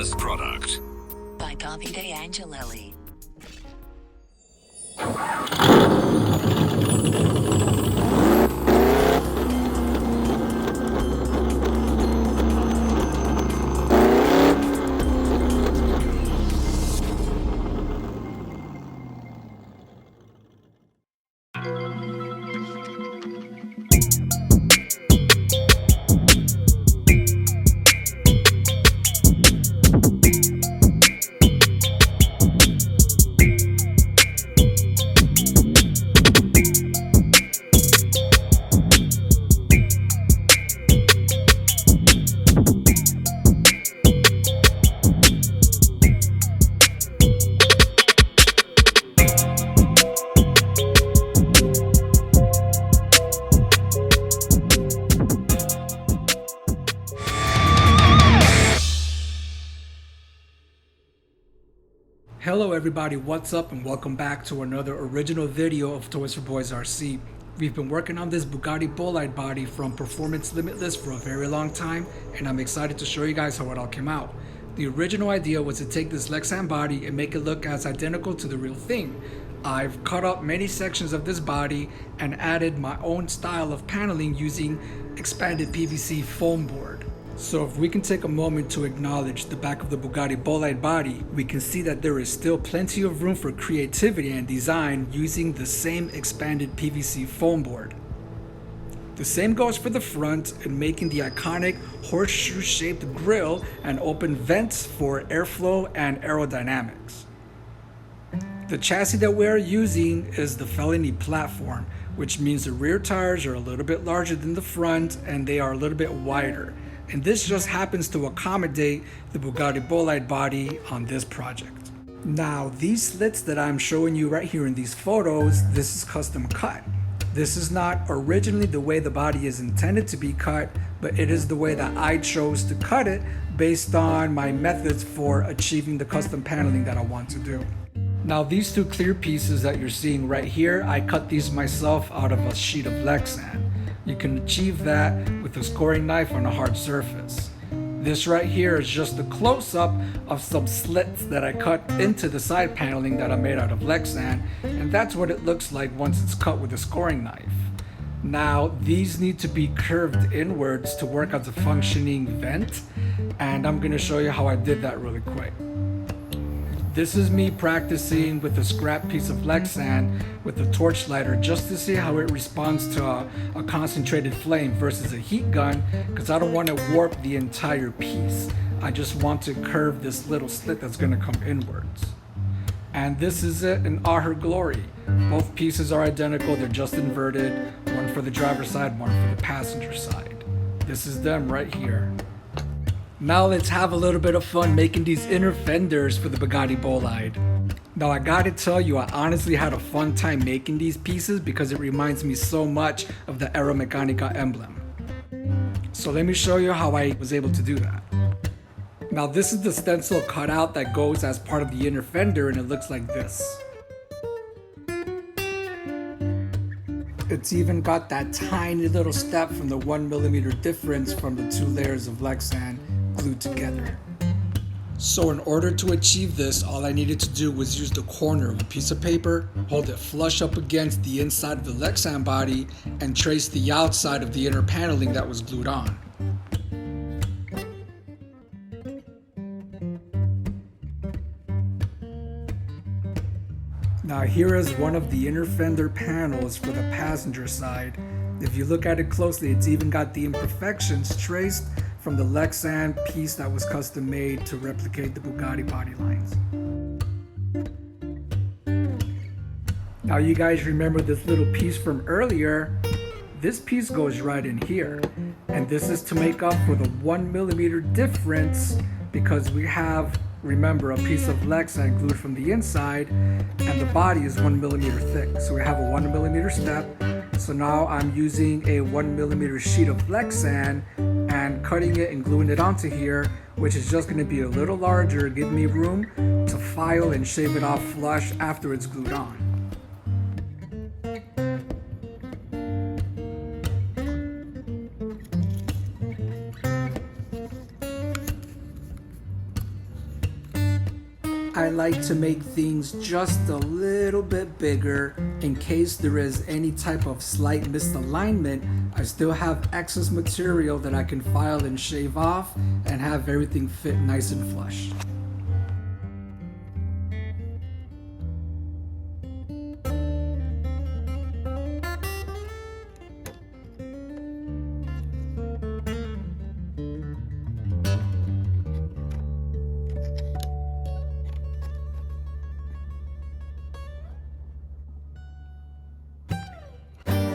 finest product. By Davide. Hello everybody, what's up and welcome back to another original video of Toys for Boys RC. We've been working on this Bugatti Bolide body from Performance Limitless for a very long time, and I'm excited to show you guys how it all came out. The original idea was to take this Lexan body and make it look as identical to the real thing. I've cut up many sections of this body and added my own style of paneling using expanded PVC foam board. So if we can take a moment to acknowledge the back of the Bugatti Bolide body, we can see that there is still plenty of room for creativity and design using the same expanded PVC foam board. The same goes for the front in making the iconic horseshoe-shaped grille and open vents for airflow and aerodynamics. The chassis that we're using is the Felony platform, which means the rear tires are a little bit larger than the front and they are a little bit wider. And this just happens to accommodate the Bugatti Bolide body on this project. Now, these slits that I'm showing you right here in these photos, this is custom cut. This is not originally the way the body is intended to be cut, but it is the way that I chose to cut it based on my methods for achieving the custom paneling that I want to do. Now, these two clear pieces that you're seeing right here, I cut these myself out of a sheet of Lexan. You can achieve that with a scoring knife on a hard surface. This right here is just a close-up of some slits that I cut into the side paneling that I made out of Lexan, and that's what it looks like once it's cut with a scoring knife. Now, these need to be curved inwards to work as a functioning vent, and I'm going to show you how I did that really quick. This is me practicing with a scrap piece of Lexan with a torch lighter just to see how it responds to a concentrated flame versus a heat gun, because I don't want to warp the entire piece. I just want to curve this little slit that's going to come inwards. And this is it in all her glory. Both pieces are identical, they're just inverted, one for the driver's side, one for the passenger side. This is them right here. Now let's have a little bit of fun making these inner fenders for the Bugatti Bolide. Now I gotta tell you, I honestly had a fun time making these pieces because it reminds me so much of the Aero Meccanica emblem. So let me show you how I was able to do that. Now this is the stencil cutout that goes as part of the inner fender, and it looks like this. It's even got that tiny little step from the 1mm difference from the two layers of Lexan glued together. So in order to achieve this, all I needed to do was use the corner of a piece of paper, hold it flush up against the inside of the Lexan body, and trace the outside of the inner paneling that was glued on. Now here is one of the inner fender panels for the passenger side. If you look at it closely, it's even got the imperfections traced from the Lexan piece that was custom made to replicate the Bugatti body lines. Now you guys remember this little piece from earlier? This piece goes right in here, and this is to make up for the 1mm difference because we have, remember, a piece of Lexan glued from the inside and the body is 1mm thick, so we have a 1mm step. So now I'm using a 1mm sheet of Lexan and cutting it and gluing it onto here, which is just going to be a little larger, give me room to file and shave it off flush after it's glued on. I like to make things just a little bit bigger in case there is any type of slight misalignment. I still have excess material that I can file and shave off and have everything fit nice and flush.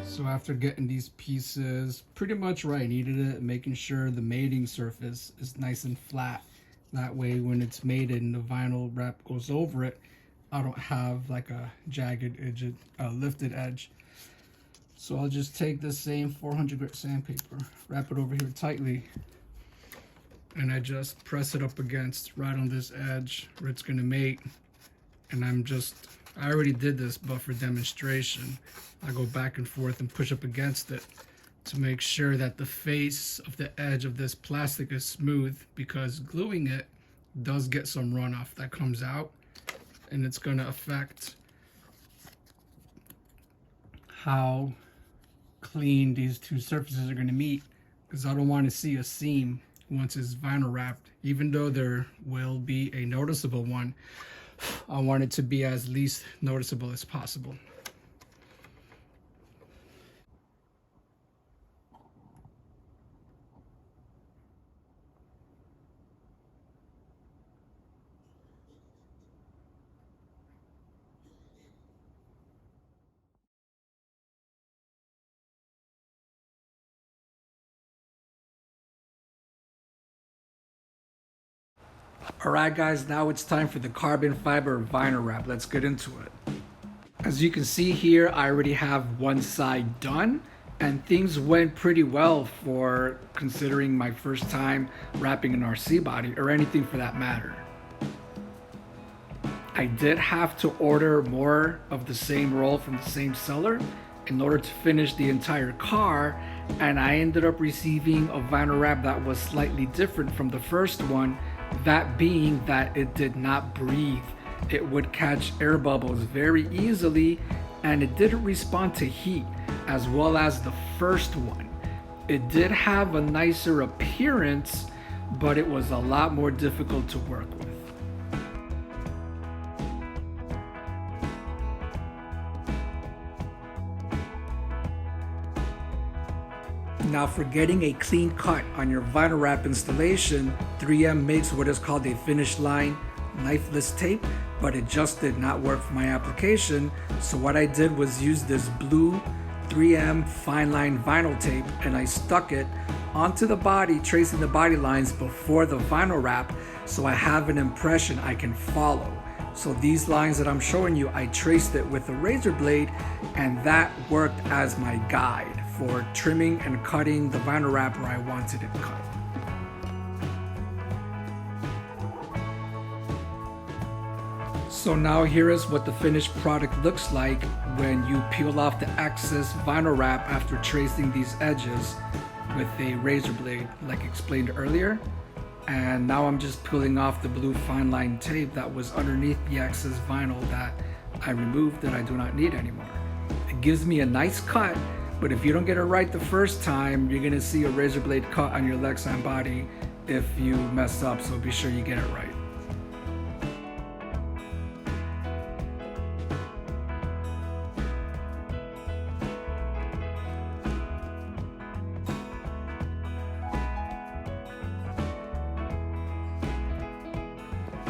So after getting these pieces pretty much where I needed it, making sure the mating surface is nice and flat. That way when it's mated and the vinyl wrap goes over it, I don't have like a jagged edge, lifted edge. So I'll just take the same 400 grit sandpaper, wrap it over here tightly, and I just press it up against right on this edge where it's gonna mate. And I already did this, but for demonstration, I go back and forth and push up against it to make sure that the face of the edge of this plastic is smooth, because gluing it does get some runoff that comes out, and it's going to affect how clean these two surfaces are going to meet, because I don't want to see a seam once it's vinyl wrapped. Even though there will be a noticeable one, I want it to be as least noticeable as possible. Alright guys, now it's time for the carbon fiber vinyl wrap. Let's get into it. As you can see here, I already have one side done, and things went pretty well for considering my first time wrapping an RC body, or anything for that matter. I did have to order more of the same roll from the same seller in order to finish the entire car, and I ended up receiving a vinyl wrap that was slightly different from the first one. That being that it did not breathe. It would catch air bubbles very easily, and it didn't respond to heat as well as the first one. It did have a nicer appearance, but it was a lot more difficult to work with. Now for getting a clean cut on your vinyl wrap installation, 3M makes what is called a finish line knifeless tape, but it just did not work for my application. So what I did was use this blue 3M fine line vinyl tape, and I stuck it onto the body, tracing the body lines before the vinyl wrap, so I have an impression I can follow. So these lines that I'm showing you, I traced it with a razor blade, and that worked as my guide for trimming and cutting the vinyl wrap where I wanted it cut. So now here is what the finished product looks like when you peel off the excess vinyl wrap after tracing these edges with a razor blade, like explained earlier. And now I'm just peeling off the blue fine line tape that was underneath the excess vinyl that I removed that I do not need anymore. It gives me a nice cut, but if you don't get it right the first time, you're gonna see a razor blade cut on your Lexan body if you mess up, so be sure you get it right.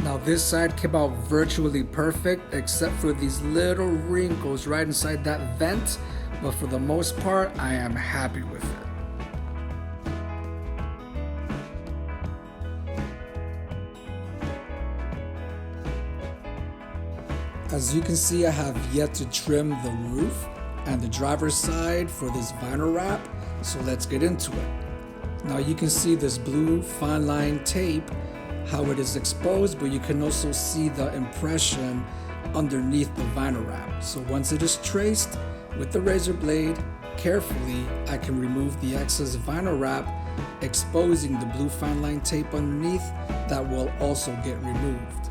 Now this side came out virtually perfect except for these little wrinkles right inside that vent, but for the most part I am happy with it. As you can see, I have yet to trim the roof and the driver's side for this vinyl wrap, so let's get into it. Now you can see this blue fine line tape, how it is exposed, but you can also see the impression underneath the vinyl wrap. So once it is traced with the razor blade carefully, I can remove the excess vinyl wrap, exposing the blue fine line tape underneath that will also get removed.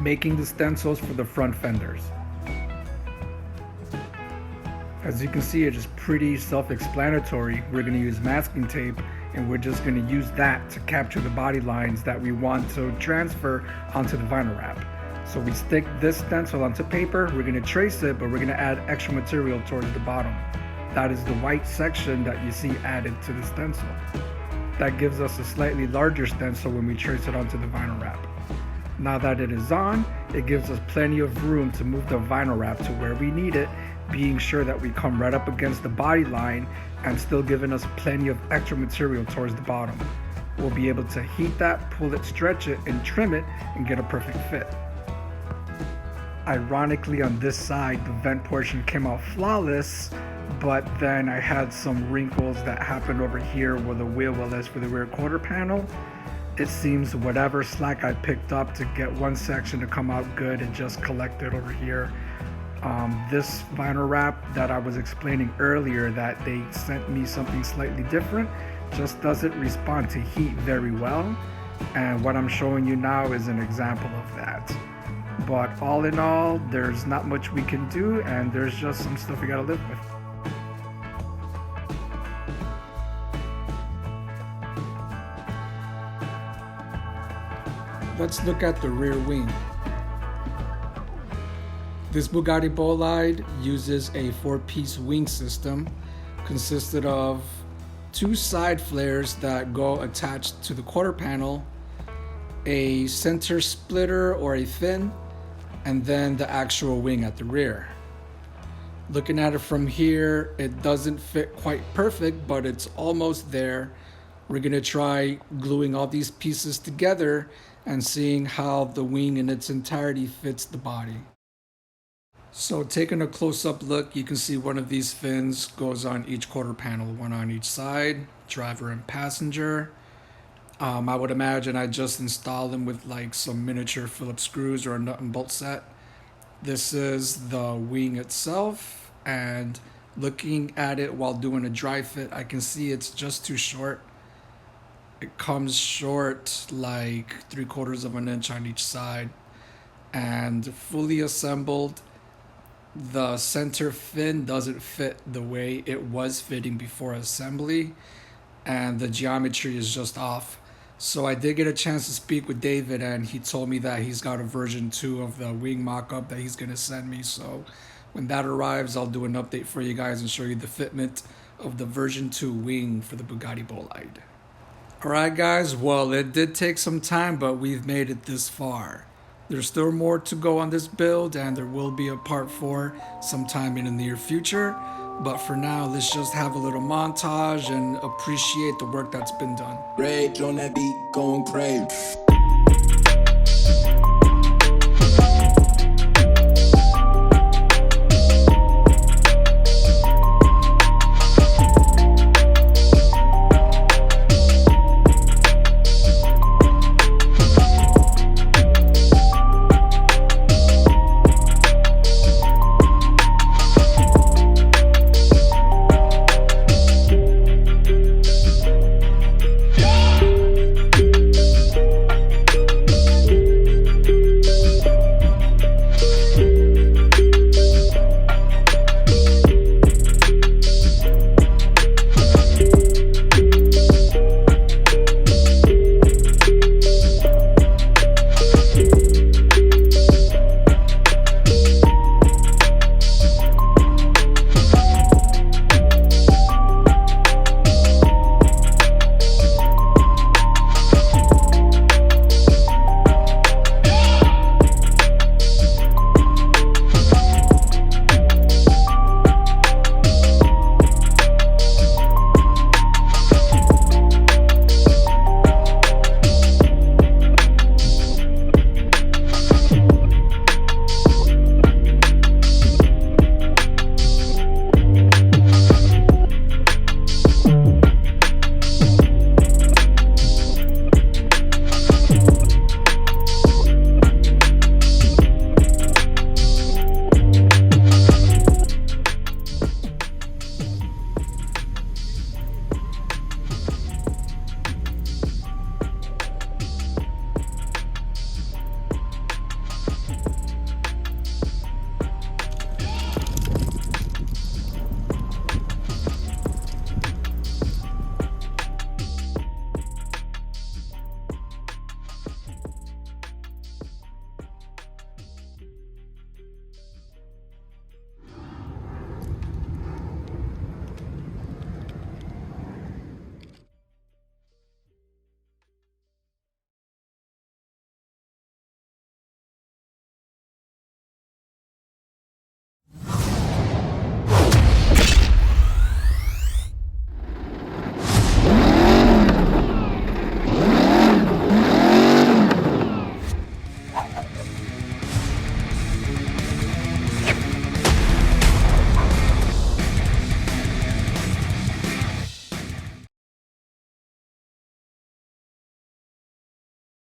making the stencils for the front fenders. As you can see, it's just pretty self-explanatory. We're going to use masking tape, and we're just going to use that to capture the body lines that we want to transfer onto the vinyl wrap. So we stick this stencil onto paper, we're going to trace it, but we're going to add extra material towards the bottom. That is the white section that you see added to the stencil. That gives us a slightly larger stencil when we trace it onto the vinyl wrap. Now that it is on, it gives us plenty of room to move the vinyl wrap to where we need it, being sure that we come right up against the body line and still giving us plenty of extra material towards the bottom. We'll be able to heat that, pull it, stretch it, and trim it and get a perfect fit. Ironically, on this side, the vent portion came out flawless, but then I had some wrinkles that happened over here where the wheel well is for the rear quarter panel. It seems whatever slack I picked up to get one section to come out good, it just collected over here. This vinyl wrap that I was explaining earlier that they sent me something slightly different just doesn't respond to heat very well, and what I'm showing you now is an example of that. But all in all, there's not much we can do, and there's just some stuff we gotta live with. Let's look at the rear wing. This Bugatti Bolide uses a 4-piece wing system consisted of 2 side flares that go attached to the quarter panel, a center splitter or a fin, and then the actual wing at the rear. Looking at it from here, it doesn't fit quite perfect, but it's almost there. We're gonna try gluing all these pieces together and seeing how the wing in its entirety fits the body. So taking a close-up look, you can see one of these fins goes on each quarter panel, one on each side, driver and passenger. I would imagine I just install them with like some miniature Phillips screws or a nut and bolt set. This is the wing itself, and looking at it while doing a dry fit, I can see it's just too short. It comes short like 3/4 of an inch on each side, and fully assembled, the center fin doesn't fit the way it was fitting before assembly, and the geometry is just off. So I did get a chance to speak with David, and he told me that he's got a version 2 of the wing mock-up that he's gonna send me. So when that arrives, I'll do an update for you guys and show you the fitment of the version 2 wing for the Bugatti Bolide. Alright guys, well, it did take some time, but we've made it this far. There's still more to go on this build, and there will be a part 4 sometime in the near future. But for now, let's just have a little montage and appreciate the work that's been done. Rage on that beat, going crazy.